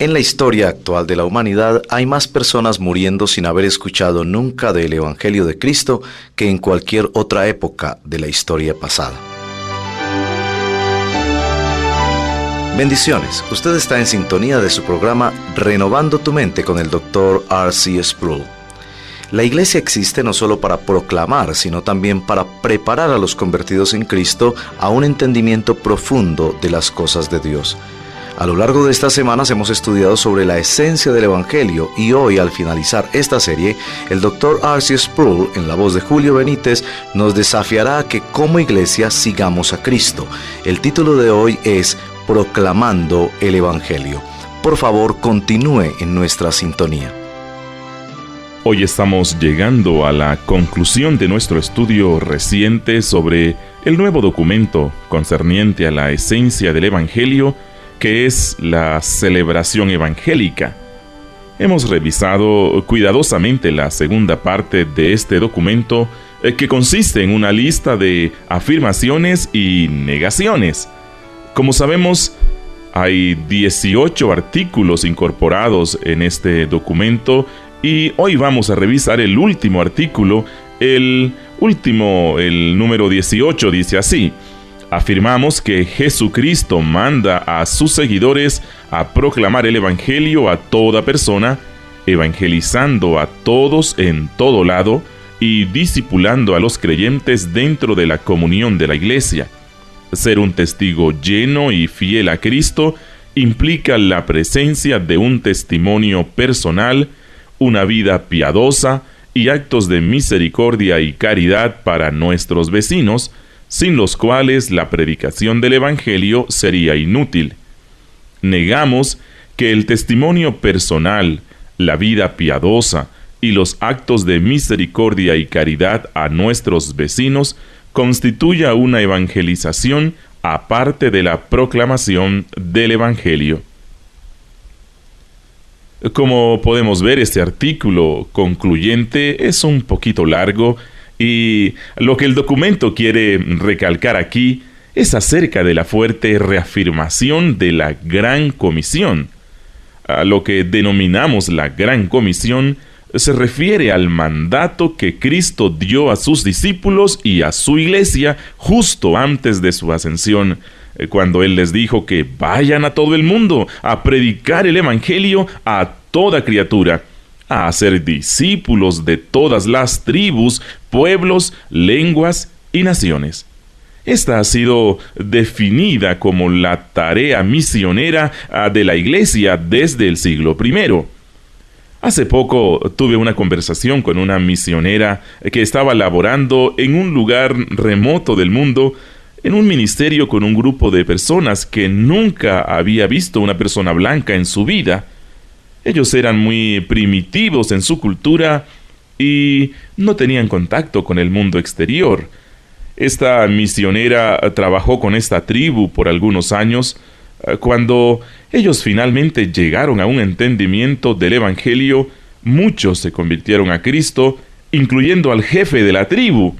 En la historia actual de la humanidad hay más personas muriendo sin haber escuchado nunca del Evangelio de Cristo que en cualquier otra época de la historia pasada. Bendiciones, usted está en sintonía de su programa Renovando tu Mente con el Dr. R.C. Sproul. La iglesia existe no solo para proclamar, sino también para preparar a los convertidos en Cristo a un entendimiento profundo de las cosas de Dios. A lo largo de estas semanas hemos estudiado sobre la esencia del Evangelio y hoy, al finalizar esta serie, el Dr. R.C. Sproul, en la voz de Julio Benítez, nos desafiará a que como iglesia sigamos a Cristo. El título de hoy es Proclamando el Evangelio. Por favor, continúe en nuestra sintonía. Hoy estamos llegando a la conclusión de nuestro estudio reciente sobre el nuevo documento concerniente a la esencia del Evangelio, que es la celebración evangélica. Hemos revisado cuidadosamente la segunda parte de este documento, que consiste en una lista de afirmaciones y negaciones. Como sabemos, hay 18 artículos incorporados en este documento y hoy vamos a revisar el último artículo. El número 18 dice así: afirmamos que Jesucristo manda a sus seguidores a proclamar el Evangelio a toda persona, evangelizando a todos en todo lado y discipulando a los creyentes dentro de la comunión de la Iglesia. Ser un testigo lleno y fiel a Cristo implica la presencia de un testimonio personal, una vida piadosa y actos de misericordia y caridad para nuestros vecinos, sin los cuales la predicación del Evangelio sería inútil. Negamos que el testimonio personal, la vida piadosa y los actos de misericordia y caridad a nuestros vecinos constituya una evangelización aparte de la proclamación del Evangelio. Como podemos ver, este artículo concluyente es un poquito largo y lo que el documento quiere recalcar aquí es acerca de la fuerte reafirmación de la Gran Comisión. A lo que denominamos la Gran Comisión se refiere al mandato que Cristo dio a sus discípulos y a su iglesia justo antes de su ascensión, cuando Él les dijo que vayan a todo el mundo a predicar el Evangelio a toda criatura, a hacer discípulos de todas las tribus, pueblos, lenguas y naciones. Esta ha sido definida como la tarea misionera de la Iglesia desde el siglo I. Hace poco tuve una conversación con una misionera que estaba laborando en un lugar remoto del mundo, en un ministerio con un grupo de personas que nunca había visto una persona blanca en su vida. Ellos eran muy primitivos en su cultura y no tenían contacto con el mundo exterior. Esta misionera trabajó con esta tribu por algunos años. Cuando ellos finalmente llegaron a un entendimiento del Evangelio, muchos se convirtieron a Cristo, incluyendo al jefe de la tribu.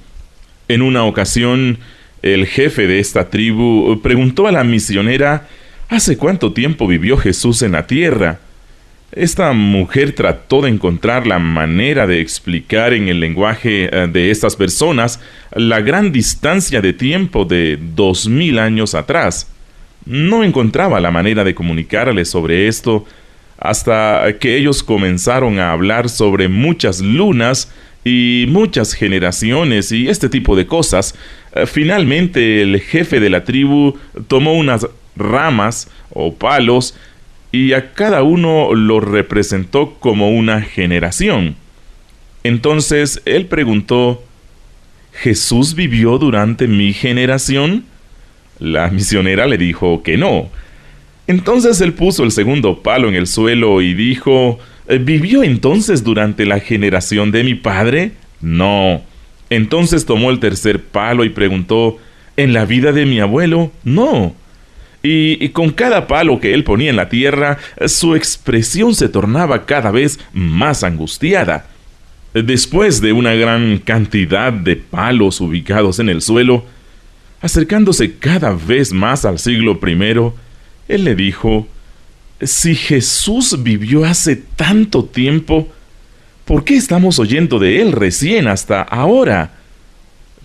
En una ocasión, el jefe de esta tribu preguntó a la misionera ¿hace cuánto tiempo vivió Jesús en la tierra? Esta mujer trató de encontrar la manera de explicar en el lenguaje de estas personas la gran distancia de tiempo de 2000 años atrás. No encontraba la manera de comunicarles sobre esto hasta que ellos comenzaron a hablar sobre muchas lunas y muchas generaciones y este tipo de cosas. Finalmente el jefe de la tribu tomó unas ramas o palos y a cada uno lo representó como una generación. Entonces él preguntó: ¿Jesús vivió durante mi generación? La misionera le dijo que no. Entonces él puso el segundo palo en el suelo y dijo: ¿vivió entonces durante la generación de mi padre? No. Entonces tomó el tercer palo y preguntó: ¿en la vida de mi abuelo? No. Y con cada palo que él ponía en la tierra, su expresión se tornaba cada vez más angustiada. Después de una gran cantidad de palos ubicados en el suelo, acercándose cada vez más al siglo I, él le dijo: Si Jesús vivió hace tanto tiempo, ¿por qué estamos oyendo de Él recién hasta ahora?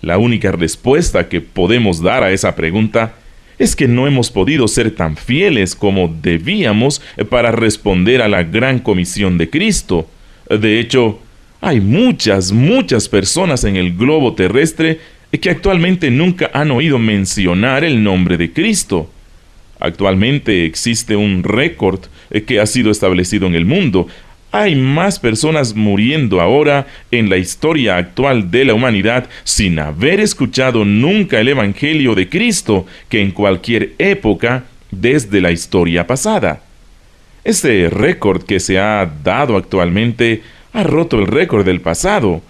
La única respuesta que podemos dar a esa pregunta es que no hemos podido ser tan fieles como debíamos para responder a la gran comisión de Cristo. De hecho, hay muchas personas en el globo terrestre que actualmente nunca han oído mencionar el nombre de Cristo. Actualmente existe un récord que ha sido establecido en el mundo. Hay más personas muriendo ahora en la historia actual de la humanidad sin haber escuchado nunca el Evangelio de Cristo que en cualquier época desde la historia pasada. Este récord que se ha dado actualmente ha roto el récord del pasado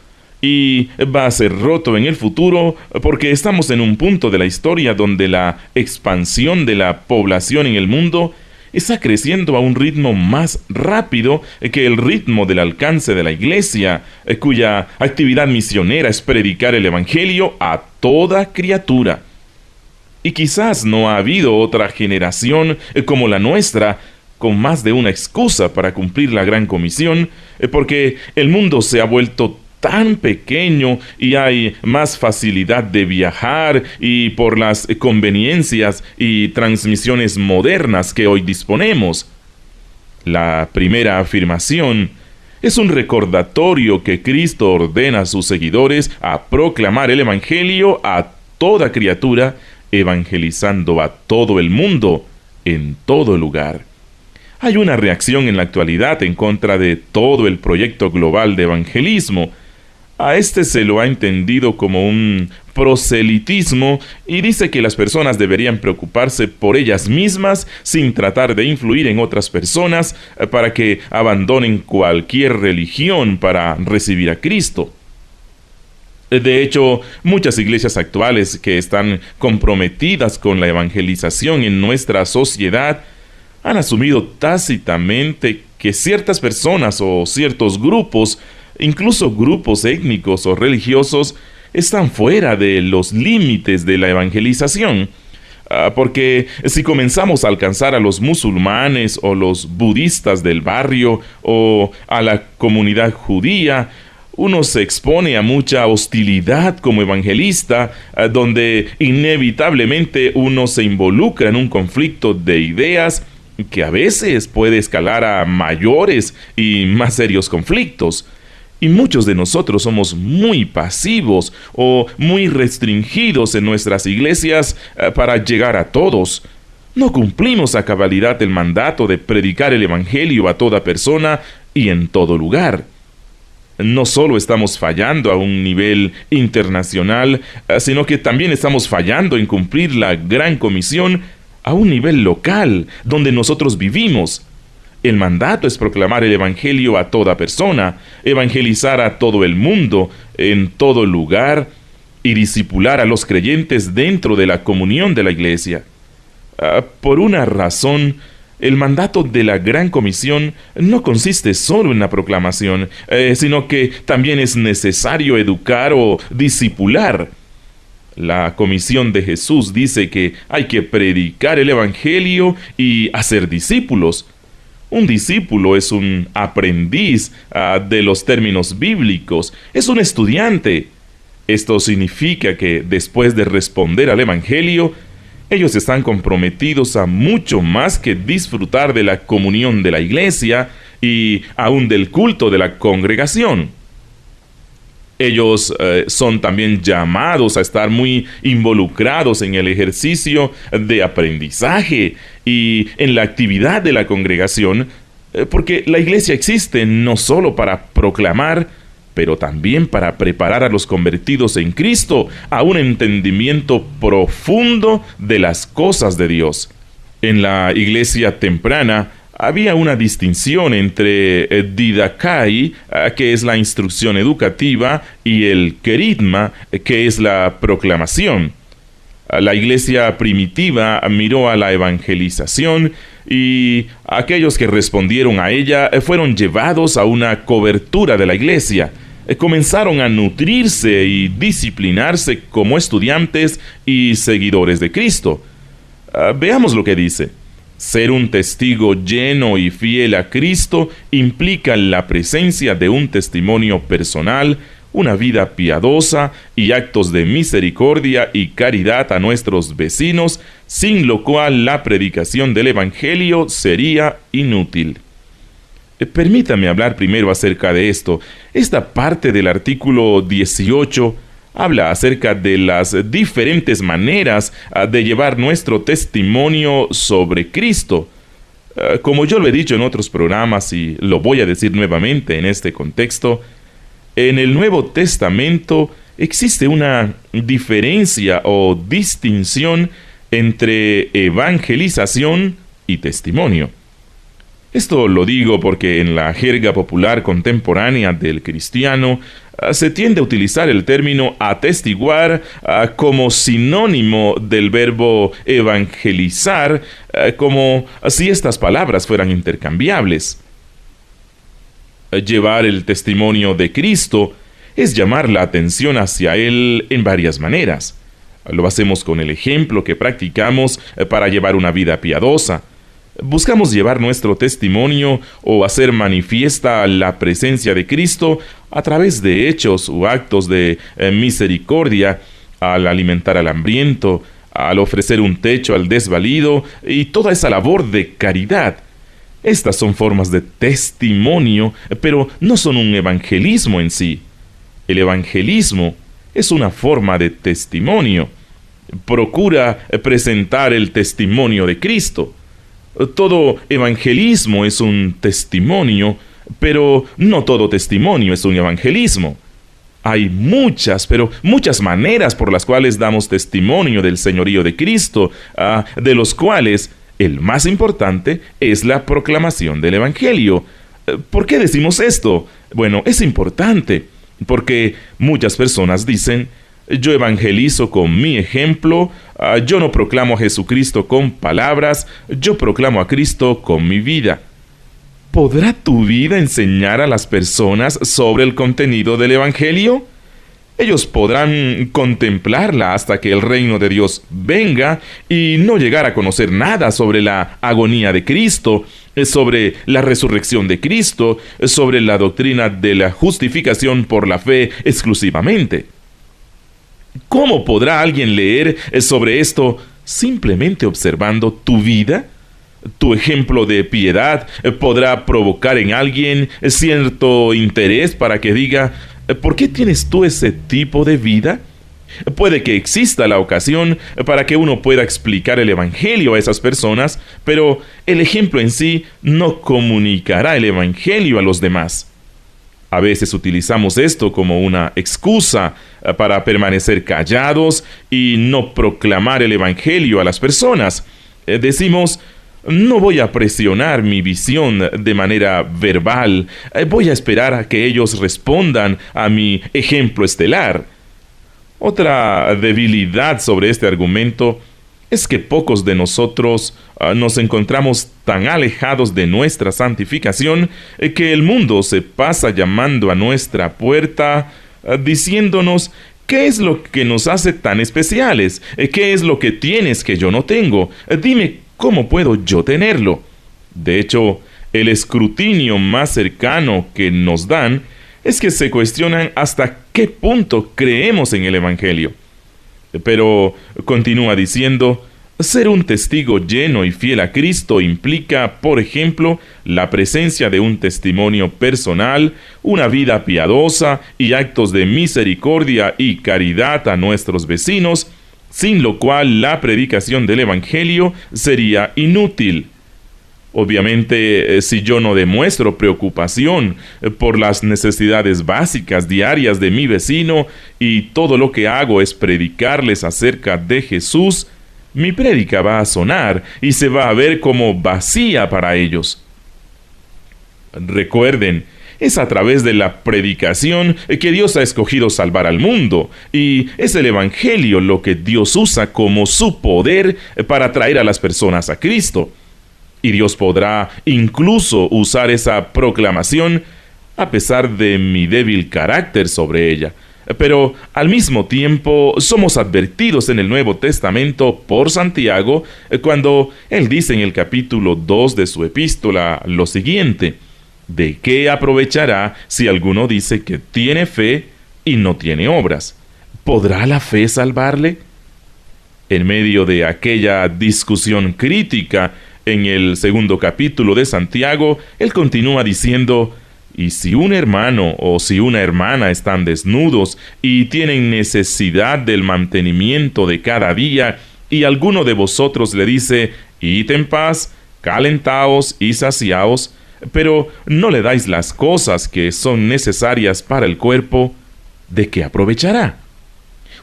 y va a ser roto en el futuro porque estamos en un punto de la historia donde la expansión de la población en el mundo está creciendo a un ritmo más rápido que el ritmo del alcance de la iglesia, cuya actividad misionera es predicar el Evangelio a toda criatura. Y quizás no ha habido otra generación como la nuestra con más de una excusa para cumplir la gran comisión, porque el mundo se ha vuelto tan pequeño y hay más facilidad de viajar y por las conveniencias y transmisiones modernas que hoy disponemos. La primera afirmación es un recordatorio que Cristo ordena a sus seguidores a proclamar el Evangelio a toda criatura, evangelizando a todo el mundo, en todo lugar. Hay una reacción en la actualidad en contra de todo el proyecto global de evangelismo. A este se lo ha entendido como un proselitismo y dice que las personas deberían preocuparse por ellas mismas sin tratar de influir en otras personas para que abandonen cualquier religión para recibir a Cristo. De hecho, muchas iglesias actuales que están comprometidas con la evangelización en nuestra sociedad han asumido tácitamente que ciertas personas o ciertos grupos, incluso grupos étnicos o religiosos, están fuera de los límites de la evangelización. Porque si comenzamos a alcanzar a los musulmanes o los budistas del barrio o a la comunidad judía, uno se expone a mucha hostilidad como evangelista, donde inevitablemente uno se involucra en un conflicto de ideas que a veces puede escalar a mayores y más serios conflictos. Y muchos de nosotros somos muy pasivos o muy restringidos en nuestras iglesias para llegar a todos. No cumplimos a cabalidad el mandato de predicar el Evangelio a toda persona y en todo lugar. No solo estamos fallando a un nivel internacional, sino que también estamos fallando en cumplir la gran comisión a un nivel local, donde nosotros vivimos. El mandato es proclamar el Evangelio a toda persona, evangelizar a todo el mundo, en todo lugar, y discipular a los creyentes dentro de la comunión de la iglesia. Por una razón, el mandato de la Gran Comisión no consiste solo en la proclamación, sino que también es necesario educar o discipular. La comisión de Jesús dice que hay que predicar el Evangelio y hacer discípulos. Un discípulo es un aprendiz de los términos bíblicos, es un estudiante. Esto significa que después de responder al Evangelio, ellos están comprometidos a mucho más que disfrutar de la comunión de la iglesia y aún del culto de la congregación. Ellos son también llamados a estar muy involucrados en el ejercicio de aprendizaje y en la actividad de la congregación, porque la iglesia existe no solo para proclamar, pero también para preparar a los convertidos en Cristo a un entendimiento profundo de las cosas de Dios. En la iglesia temprana había una distinción entre didakai, que es la instrucción educativa, y el querigma, que es la proclamación. La iglesia primitiva miró a la evangelización y aquellos que respondieron a ella fueron llevados a una cobertura de la iglesia. Comenzaron a nutrirse y disciplinarse como estudiantes y seguidores de Cristo. Veamos lo que dice. Ser un testigo lleno y fiel a Cristo implica la presencia de un testimonio personal, una vida piadosa y actos de misericordia y caridad a nuestros vecinos, sin lo cual la predicación del Evangelio sería inútil. Permítame hablar primero acerca de esto. Esta parte del artículo 18 habla acerca de las diferentes maneras de llevar nuestro testimonio sobre Cristo. Como yo lo he dicho en otros programas y lo voy a decir nuevamente en este contexto, en el Nuevo Testamento existe una diferencia o distinción entre evangelización y testimonio. Esto lo digo porque en la jerga popular contemporánea del cristiano se tiende a utilizar el término atestiguar como sinónimo del verbo evangelizar, como si estas palabras fueran intercambiables. Llevar el testimonio de Cristo es llamar la atención hacia Él en varias maneras. Lo hacemos con el ejemplo que practicamos para llevar una vida piadosa. Buscamos llevar nuestro testimonio o hacer manifiesta la presencia de Cristo a través de hechos o actos de misericordia, al alimentar al hambriento, al ofrecer un techo al desvalido y toda esa labor de caridad. Estas son formas de testimonio, pero no son un evangelismo en sí. El evangelismo es una forma de testimonio. Procura presentar el testimonio de Cristo. Todo evangelismo es un testimonio, pero no todo testimonio es un evangelismo. Hay muchas, pero muchas maneras por las cuales damos testimonio del señorío de Cristo, de los cuales el más importante es la proclamación del Evangelio. ¿Por qué decimos esto? Bueno, es importante, porque muchas personas dicen: yo evangelizo con mi ejemplo, yo no proclamo a Jesucristo con palabras, yo proclamo a Cristo con mi vida. ¿Podrá tu vida enseñar a las personas sobre el contenido del Evangelio? Ellos podrán contemplarla hasta que el reino de Dios venga y no llegar a conocer nada sobre la agonía de Cristo, sobre la resurrección de Cristo, sobre la doctrina de la justificación por la fe exclusivamente. ¿Cómo podrá alguien leer sobre esto simplemente observando tu vida? Tu ejemplo de piedad podrá provocar en alguien cierto interés para que diga: ¿por qué tienes tú ese tipo de vida? Puede que exista la ocasión para que uno pueda explicar el Evangelio a esas personas, pero el ejemplo en sí no comunicará el Evangelio a los demás. A veces utilizamos esto como una excusa para permanecer callados y no proclamar el Evangelio a las personas. Decimos: no voy a presionar mi visión de manera verbal, voy a esperar a que ellos respondan a mi ejemplo estelar. Otra debilidad sobre este argumento es que pocos de nosotros nos encontramos tan alejados de nuestra santificación que el mundo se pasa llamando a nuestra puerta diciéndonos: ¿qué es lo que nos hace tan especiales? ¿Qué es lo que tienes que yo no tengo? Dime, ¿cómo puedo yo tenerlo? De hecho, el escrutinio más cercano que nos dan es que se cuestionan hasta qué punto creemos en el Evangelio. Pero continúa diciendo: ser un testigo lleno y fiel a Cristo implica, por ejemplo, la presencia de un testimonio personal, una vida piadosa y actos de misericordia y caridad a nuestros vecinos, sin lo cual la predicación del Evangelio sería inútil. Obviamente, si yo no demuestro preocupación por las necesidades básicas diarias de mi vecino y todo lo que hago es predicarles acerca de Jesús, mi prédica va a sonar y se va a ver como vacía para ellos. Recuerden, es a través de la predicación que Dios ha escogido salvar al mundo, y es el Evangelio lo que Dios usa como su poder para traer a las personas a Cristo. Y Dios podrá incluso usar esa proclamación a pesar de mi débil carácter sobre ella. Pero al mismo tiempo somos advertidos en el Nuevo Testamento por Santiago cuando él dice en el capítulo 2 de su epístola lo siguiente: ¿de qué aprovechará si alguno dice que tiene fe y no tiene obras? ¿Podrá la fe salvarle? En medio de aquella discusión crítica en el segundo capítulo de Santiago, él continúa diciendo: y si un hermano o si una hermana están desnudos y tienen necesidad del mantenimiento de cada día, y alguno de vosotros le dice: id en paz, calentaos y saciaos, pero no le dais las cosas que son necesarias para el cuerpo, ¿de qué aprovechará?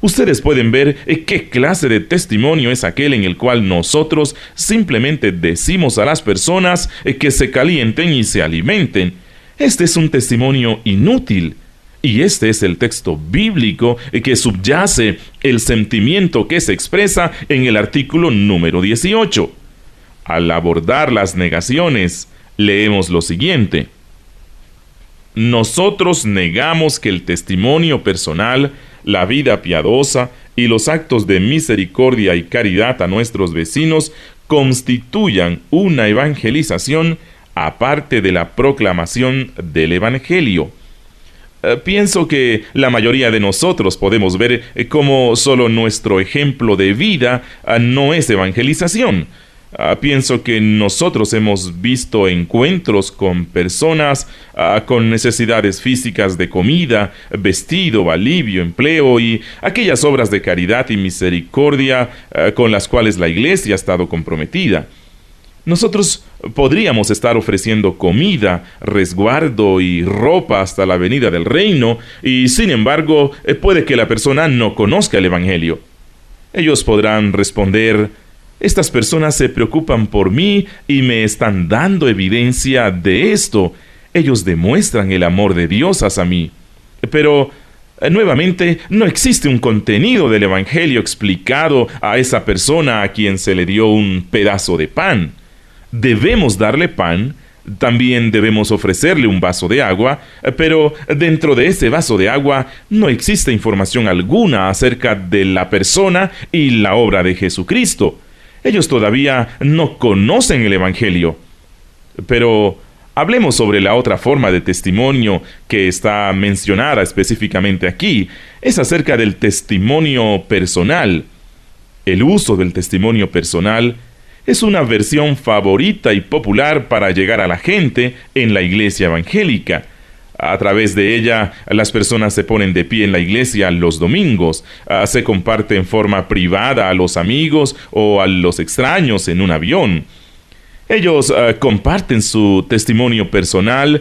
Ustedes pueden ver qué clase de testimonio es aquel en el cual nosotros simplemente decimos a las personas que se calienten y se alimenten. Este es un testimonio inútil. Y este es el texto bíblico que subyace el sentimiento que se expresa en el artículo número 18. Al abordar las negaciones, leemos lo siguiente: nosotros negamos que el testimonio personal, la vida piadosa y los actos de misericordia y caridad a nuestros vecinos constituyan una evangelización aparte de la proclamación del Evangelio. Pienso que la mayoría de nosotros podemos ver cómo solo nuestro ejemplo de vida no es evangelización. Pienso que nosotros hemos visto encuentros con personas con necesidades físicas de comida, vestido, alivio, empleo y aquellas obras de caridad y misericordia con las cuales la iglesia ha estado comprometida. Nosotros podríamos estar ofreciendo comida, resguardo y ropa hasta la venida del reino, y sin embargo puede que la persona no conozca el Evangelio. Ellos podrán responder: estas personas se preocupan por mí y me están dando evidencia de esto. Ellos demuestran el amor de Dios hacia mí. Pero, nuevamente, no existe un contenido del Evangelio explicado a esa persona a quien se le dio un pedazo de pan. Debemos darle pan, también debemos ofrecerle un vaso de agua, pero dentro de ese vaso de agua no existe información alguna acerca de la persona y la obra de Jesucristo. Ellos todavía no conocen el Evangelio. Pero hablemos sobre la otra forma de testimonio que está mencionada específicamente aquí. Es acerca del testimonio personal. El uso del testimonio personal es una versión favorita y popular para llegar a la gente en la iglesia evangélica. A través de ella, las personas se ponen de pie en la iglesia los domingos, se comparte en forma privada a los amigos o a los extraños en un avión. Ellos comparten su testimonio personal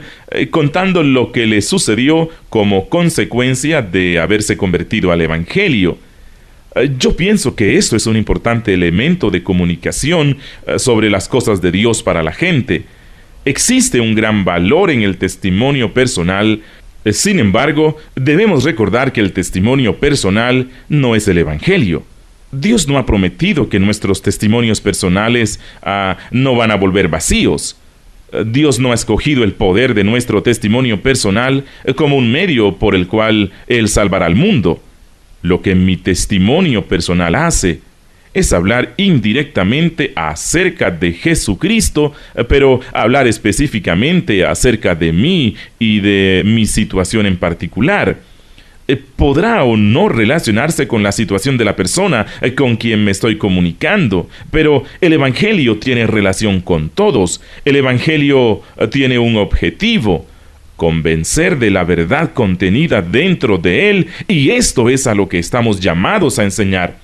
contando lo que les sucedió como consecuencia de haberse convertido al Evangelio. Yo pienso que esto es un importante elemento de comunicación sobre las cosas de Dios para la gente. Existe un gran valor en el testimonio personal. Sin embargo, debemos recordar que el testimonio personal no es el Evangelio. Dios no ha prometido que nuestros testimonios personales no van a volver vacíos. Dios no ha escogido el poder de nuestro testimonio personal como un medio por el cual Él salvará al mundo. Lo que mi testimonio personal hace es hablar indirectamente acerca de Jesucristo, pero hablar específicamente acerca de mí y de mi situación en particular. Podrá o no relacionarse con la situación de la persona con quien me estoy comunicando, pero el Evangelio tiene relación con todos. El Evangelio tiene un objetivo: convencer de la verdad contenida dentro de él, y esto es a lo que estamos llamados a enseñar.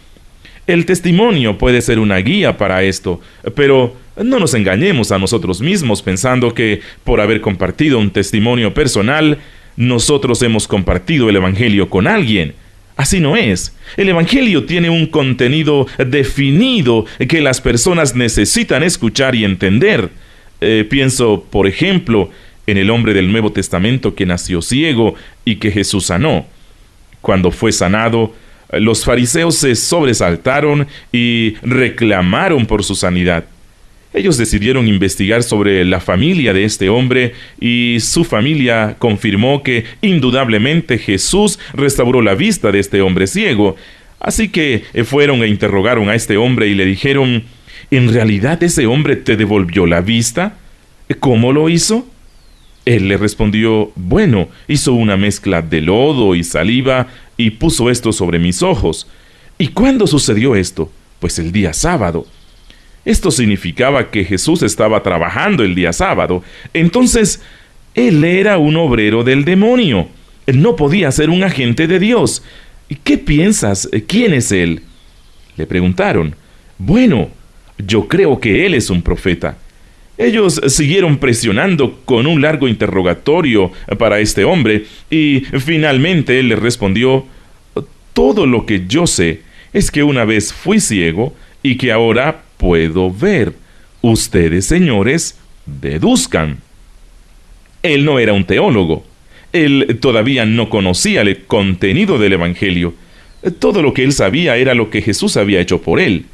El testimonio puede ser una guía para esto, pero no nos engañemos a nosotros mismos pensando que por haber compartido un testimonio personal, nosotros hemos compartido el Evangelio con alguien. Así no es. El Evangelio tiene un contenido definido que las personas necesitan escuchar y entender. Pienso, por ejemplo, en el hombre del Nuevo Testamento que nació ciego y que Jesús sanó. Cuando fue sanado, los fariseos se sobresaltaron y reclamaron por su sanidad. Ellos decidieron investigar sobre la familia de este hombre y su familia confirmó que indudablemente Jesús restauró la vista de este hombre ciego. Así que fueron e interrogaron a este hombre y le dijeron: ¿en realidad ese hombre te devolvió la vista? ¿Cómo lo hizo? Él le respondió: bueno, hizo una mezcla de lodo y saliva y puso esto sobre mis ojos. ¿Y cuándo sucedió esto? Pues el día sábado. Esto significaba que Jesús estaba trabajando el día sábado. Entonces, él era un obrero del demonio. Él no podía ser un agente de Dios. ¿Qué piensas? ¿Quién es él? Le preguntaron. Bueno, yo creo que él es un profeta. Ellos siguieron presionando con un largo interrogatorio para este hombre y finalmente él les respondió: todo lo que yo sé es que una vez fui ciego y que ahora puedo ver. Ustedes, señores, deduzcan. Él no era un teólogo. Él todavía no conocía el contenido del Evangelio. Todo lo que él sabía era lo que Jesús había hecho por él.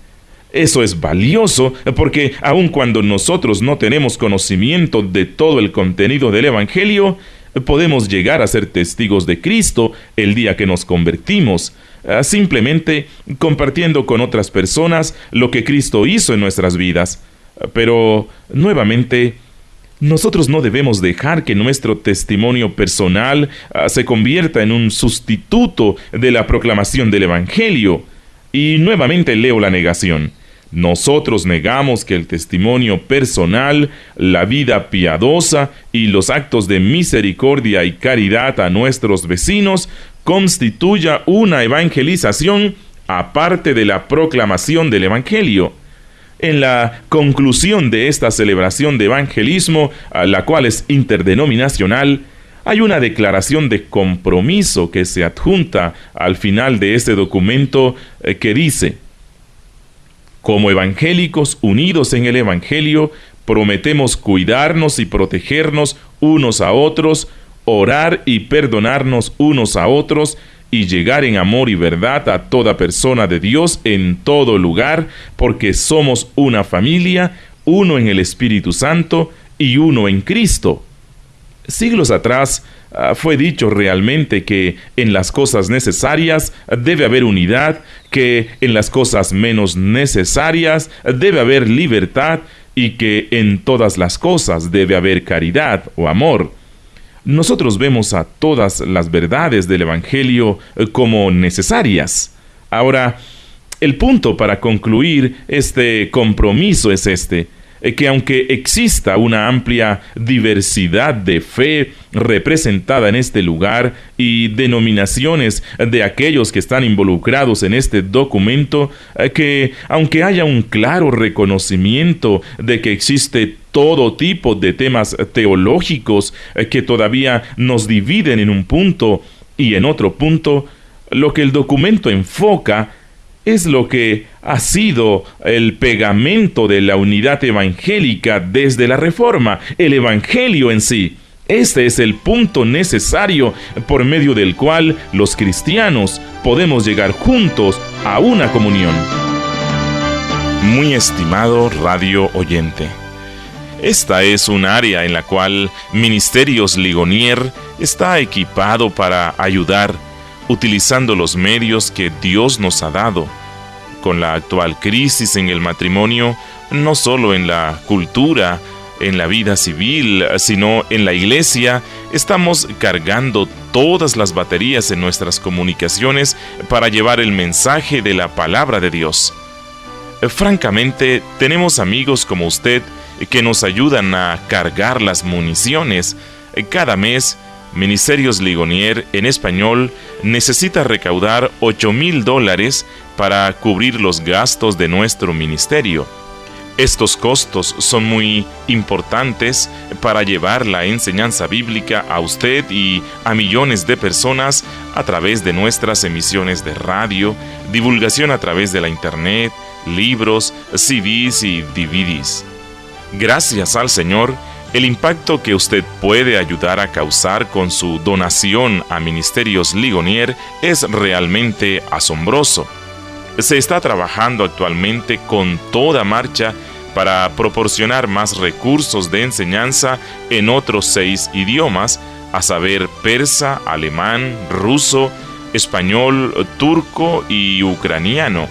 Eso es valioso porque aun cuando nosotros no tenemos conocimiento de todo el contenido del Evangelio, podemos llegar a ser testigos de Cristo el día que nos convertimos, simplemente compartiendo con otras personas lo que Cristo hizo en nuestras vidas. Pero, nuevamente, nosotros no debemos dejar que nuestro testimonio personal se convierta en un sustituto de la proclamación del Evangelio. Y nuevamente leo la negación. Nosotros negamos que el testimonio personal, la vida piadosa y los actos de misericordia y caridad a nuestros vecinos constituya una evangelización aparte de la proclamación del Evangelio. En la conclusión de esta celebración de evangelismo, la cual es interdenominacional, hay una declaración de compromiso que se adjunta al final de este documento que dice: como evangélicos unidos en el Evangelio, prometemos cuidarnos y protegernos unos a otros, orar y perdonarnos unos a otros, y llegar en amor y verdad a toda persona de Dios en todo lugar, porque somos una familia, uno en el Espíritu Santo y uno en Cristo. Siglos atrás fue dicho realmente que en las cosas necesarias debe haber unidad, que en las cosas menos necesarias debe haber libertad y que en todas las cosas debe haber caridad o amor. Nosotros vemos a todas las verdades del Evangelio como necesarias. Ahora, el punto para concluir este compromiso es que aunque exista una amplia diversidad de fe representada en este lugar y denominaciones de aquellos que están involucrados en este documento, que aunque haya un claro reconocimiento de que existe todo tipo de temas teológicos que todavía nos dividen en un punto y en otro punto, lo que el documento enfoca es lo que ha sido el pegamento de la unidad evangélica desde la Reforma, el Evangelio en sí. Este es el punto necesario por medio del cual los cristianos podemos llegar juntos a una comunión. Muy estimado radio oyente, esta es un área en la cual Ministerios Ligonier está equipado para ayudar, utilizando los medios que Dios nos ha dado. Con la actual crisis en el matrimonio, no solo en la cultura, en la vida civil, sino en la iglesia, estamos cargando todas las baterías en nuestras comunicaciones para llevar el mensaje de la palabra de Dios. Francamente, tenemos amigos como usted que nos ayudan a cargar las municiones. Cada mes, Ministerios Ligonier en español necesita recaudar $8,000 para cubrir los gastos de nuestro ministerio. Estos costos son muy importantes para llevar la enseñanza bíblica a usted y a millones de personas a través de nuestras emisiones de radio, divulgación a través de la internet, libros, CDs y DVDs. Gracias al Señor, el impacto que usted puede ayudar a causar con su donación a Ministerios Ligonier es realmente asombroso. Se está trabajando actualmente con toda marcha para proporcionar más recursos de enseñanza en otros 6 idiomas, a saber persa, alemán, ruso, español, turco y ucraniano.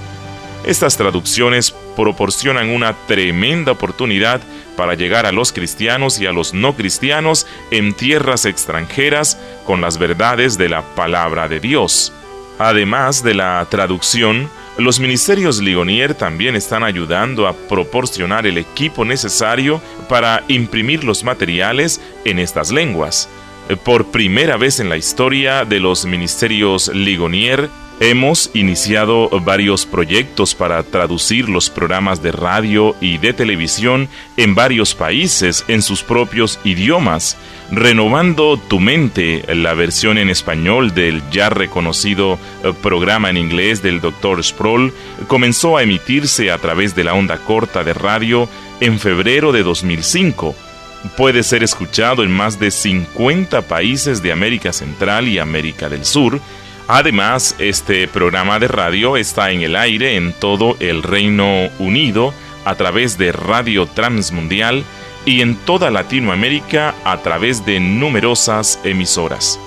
Estas traducciones proporcionan una tremenda oportunidad para llegar a los cristianos y a los no cristianos en tierras extranjeras con las verdades de la palabra de Dios. Además de la traducción, los ministerios Ligonier también están ayudando a proporcionar el equipo necesario para imprimir los materiales en estas lenguas. Por primera vez en la historia de los ministerios Ligonier, hemos iniciado varios proyectos para traducir los programas de radio y de televisión en varios países en sus propios idiomas. Renovando tu mente, la versión en español del ya reconocido programa en inglés del Dr. Sproul, comenzó a emitirse a través de la onda corta de radio en febrero de 2005. Puede ser escuchado en más de 50 países de América Central y América del Sur. Además, este programa de radio está en el aire en todo el Reino Unido a través de Radio Transmundial y en toda Latinoamérica a través de numerosas emisoras.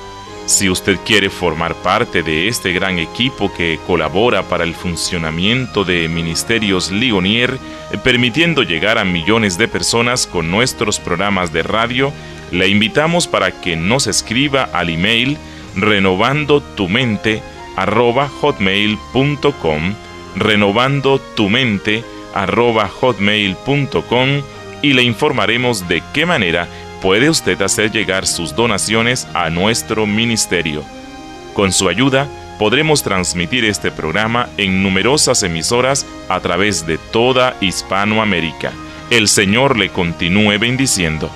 Si usted quiere formar parte de este gran equipo que colabora para el funcionamiento de Ministerios Ligonier, permitiendo llegar a millones de personas con nuestros programas de radio, le invitamos para que nos escriba al email renovandotumente@hotmail.com, renovandotumente@hotmail.com, y le informaremos de qué manera puede usted hacer llegar sus donaciones a nuestro ministerio. Con su ayuda, podremos transmitir este programa en numerosas emisoras a través de toda Hispanoamérica. El Señor le continúe bendiciendo.